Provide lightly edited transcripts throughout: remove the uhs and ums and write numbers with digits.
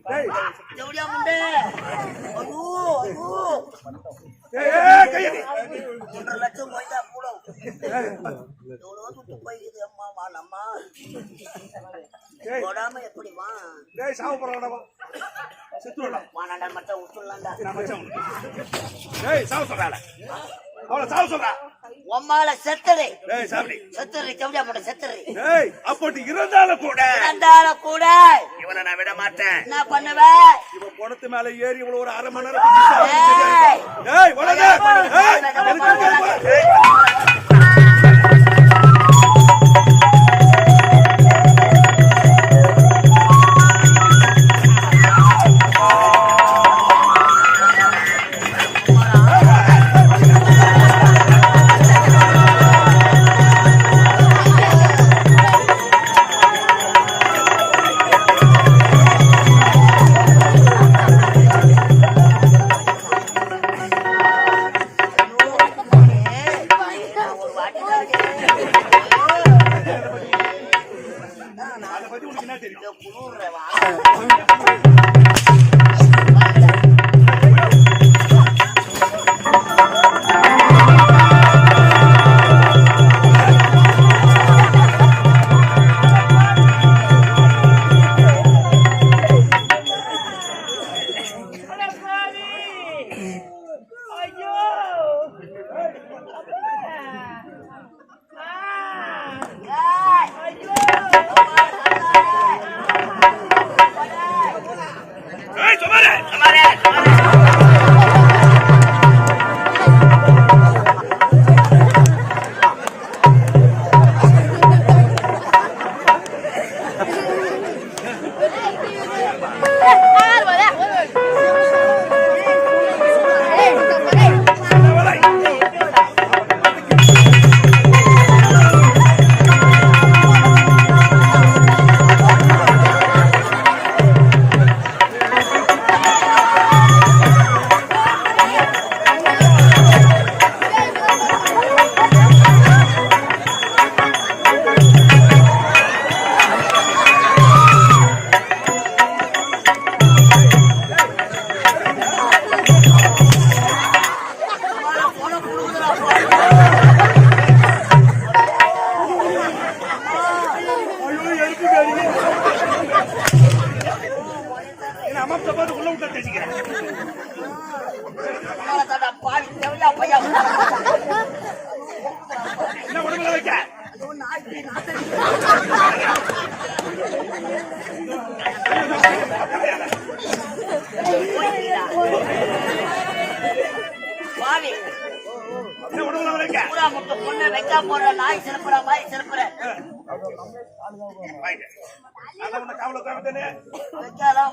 எப்படியா முண்டே? ஐயோ ஐயோ 1.5 லட்சம் போய்தா கூட எவ்வளோ துட்டு போய்க்குது அம்மா நம்மா போடாம எப்படிமா சாப்பிடலாம் மாநாண்டா மச்சான் விட்டுலாண்டா உம்மால செத்துரு செத்துரு செவடியா போட்ட செத்துரு அப்படி இருந்தாலும் கூட இவனை நான் விட மாட்டேன். என்ன பண்ணுவேன்? இவன் பணத்து மேல ஏறி இவ்வளவு ஒரு 1/2 மணி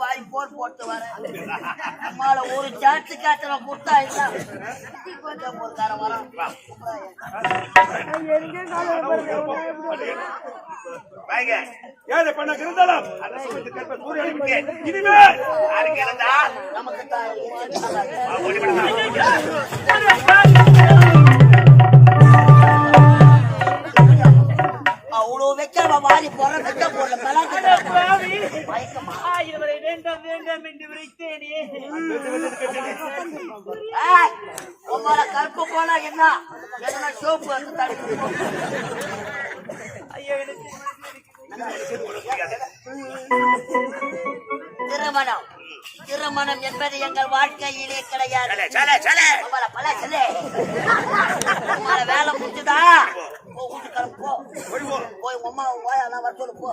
வாய் போர் போட்டு வர ஒரு சாட்டு காட்டுற முட்டா இல்ல ஒரு வரம் ஏழை பண்ண இருந்தாலும் இனிமேல் நமக்கு அவ்வளோ வைக்க வாரி போற வைக்க போடல வேண்டாம் வேண்டாம் என்று விரைத்தேனே. உங்கள கருப்பு போனா என்ன சோப்பு வந்து தடுக்கு திருமணம் திருமணம் என்பது எங்கள் வாழ்க்கையிலே கிடையாது. வேலை முடிச்சுதா போய் உமா ஓயெல்லாம் வர சொல்லு போ.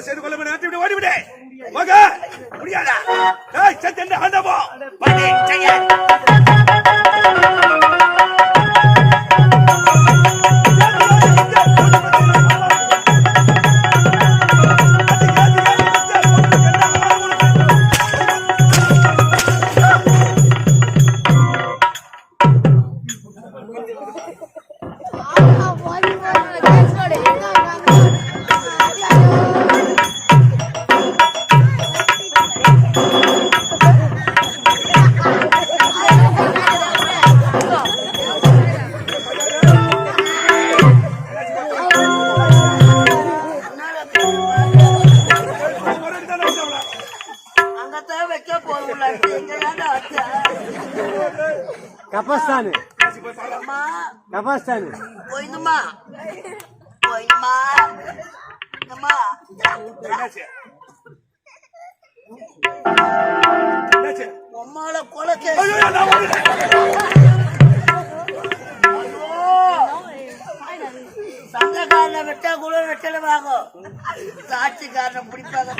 செய்து கொள்ள ஓடிவிடு முடியாதா ஆண்டவோ கபஸ்தானு போய் பாரு. அம்மா கபஸ்தானு போயிடுமா போயிடுமா அம்மா என்னாச்சு என்னாச்சு உம்மால கொலைக்கு ஐயோ நான் வந்துட்டேன். சங்கக்காரனை வெட்டா கூட வெட்டலுவாகும் சாட்சிக்காரனை பிடிப்பாங்க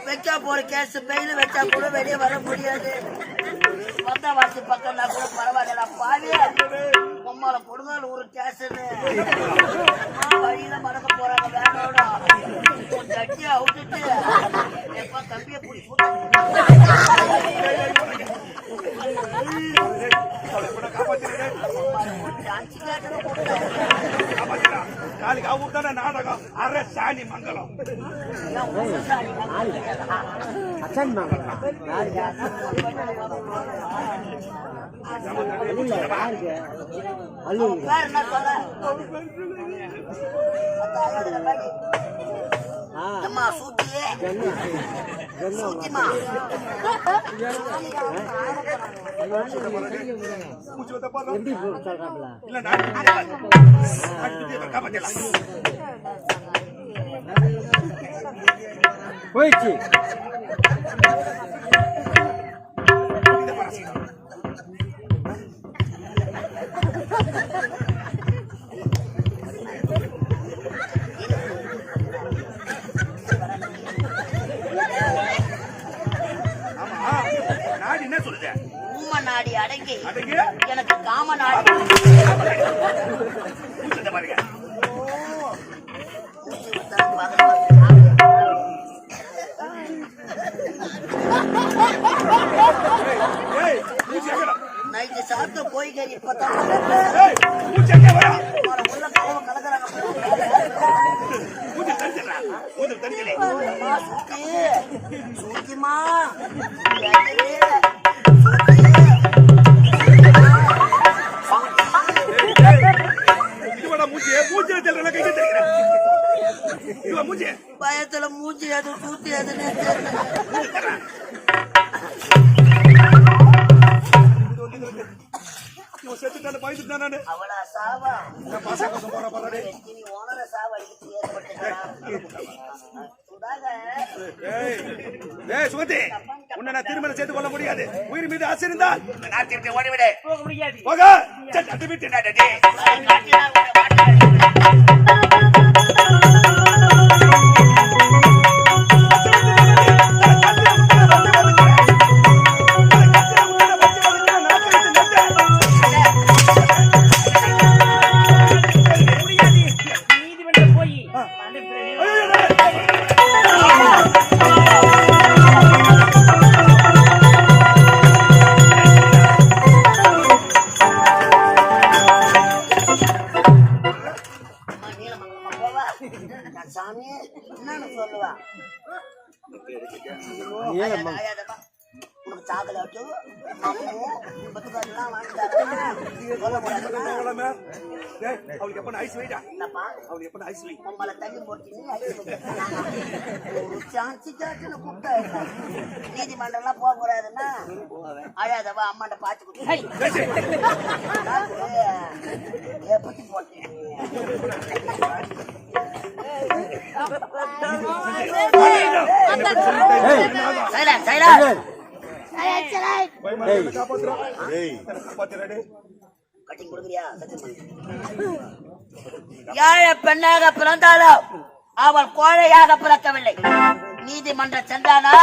வெச்சா போற கேஸ் பெயில் வச்சா கூட வெளியே வர முடியாது வந்த வாசி பக்கம்னா கூட பரவாயில்ல பாவி உம்மால கொடுங்கால் ஒரு கேஸ்ன்னு வழியில மறக்க போறாங்க வேனோட உன் சட்டியை அவுத்துட்டு எப்ப தம்பியை பிடிச்சி நாளைக்கு அவங்க தானே நாடகம் அரை சாணி மங்கலம் அச்சன் மங்கலம் அல்லூர் பேர் என்ன சொல்ல அம்மா சூத்தியே சூத்திமா மூச்சு வந்த பாரு. எப்படி சொல்றாங்களா இல்ல நான் காப்பாத்தலாம். போயிடுச்சு ஆமா நாடு என்ன சொல்லுது ஊம நாடி அடங்கி அடங்கி எனக்கு காம நாடி மூச்சு வந்த பாருங்க ஏய் மூச்சு எங்கடா நைட்டு சாப்பிட்டு போய் கறி இப்பதான் ஏய் மூச்சு எங்க வரா உள்ள கோவம் கலக்குறாங்க மூச்சு தரிச்சறா மூச்சு தரிச்சலே அம்மா சூத்தி சூத்திமா இதுவட மூச்சு மூச்சு தெரியல கை தெரியல இதுவா மூச்சு பயத்துல மூஞ்சி அது சூத்தி அதுன்னு தெரியல. இவன் செத்துட்டானே பயந்துட்டான் நானு அவளா சாவா நான் பாசா கோசம் போற பாரு நீ ஓனர சாவ அடிக்கிறது ஏற்பட்டு ஏய் ஏய் சுமதி உன்னை நான் திருமணம் செய்து கொள்ள முடியாது உயிர் மீது ஆசை இருந்தால் நான் திருப்பி ஓடிவிடு போக முடியாது. போக சட்டு விட்டு நாடே முடியாது. நீதிமன்றம் போய் அனுப்புறேன். சாமி என்னன்னு சொல்லுவா உனக்கு சாக்கலாட்டும் பத்துக்காட்டுலாம் வாங்கிட்டாங்க சொல்ல முடியாதுன்னா அவளுக்கு எப்ப ஐஸ் வைடா என்னப்பா அவளுக்கு எப்ப ஐஸ் வை உங்களை தண்ணி போட்டு ஒரு சான்சி காட்டுன்னு கூப்பிட்டா நீதிமன்றம்லாம் போக கூடாதுன்னா அழாதவா அம்மாட்ட பாத்து கொடுத்து பத்தி போட்டேன் கட்டி கொடுக்குறியா யாழ பெண்ணாக பிறந்தாலும் அவள் கோழையாக பிறக்கவில்லை நீதிமன்றம் சென்றானா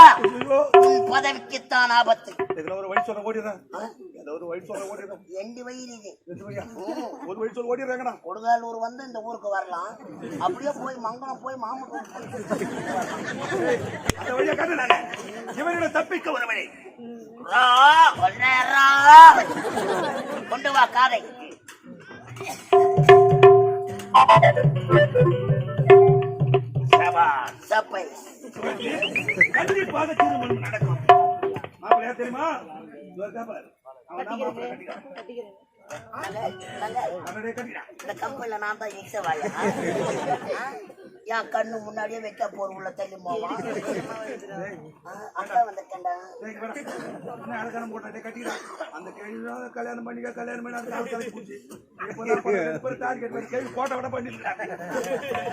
உன் பதவிக்குத்தான் ஆபத்து ஒரு வழி சொல்ல ஓடிடுறேன் ஏதாவது வழி சொல்ல ஓடிடுறேன் 2 வயிறு இது ஒரு வழி சொல்ல ஓடிடுறாங்கண்ணா கொடுங்காலூர் வந்து இந்த ஊருக்கு வரலாம் அப்படியே போய் மங்கலம் போய் மாமூல் அந்த வழியா காட்டு நானே இவனிடம் தப்பிக்க ஒரு வழி கொண்டு வா காரை சப்பை கண்டிப்பாக திருமணம் நடக்கும் மாப்பிள்ளையா தெரியுமா அவன் தான் பாரு அவன் தான் மாப்பிள்ளை கட்டிக்கிறான் அண்ணனே கட்டிடா. இந்த கம்பெனில நான் தான் எக்ஸவாயா என் கண்ணு முன்னாடியே வைக்க போற உள்ள தள்ளி போவான் அக்கா வந்துட்டேன்டா டேய், இங்க வாடா. அண்ணன் அழகான போட்டா, டேய், கட்டிடா. அந்த கேள்வி கல்யாணம் பண்ணி அந்த கால் கலக்கி போச்சு. இப்பதான் ரெண்டு பேரும் டார்கெட் பண்ணி கேள்வி போட்டோ விட பண்ணிட்டு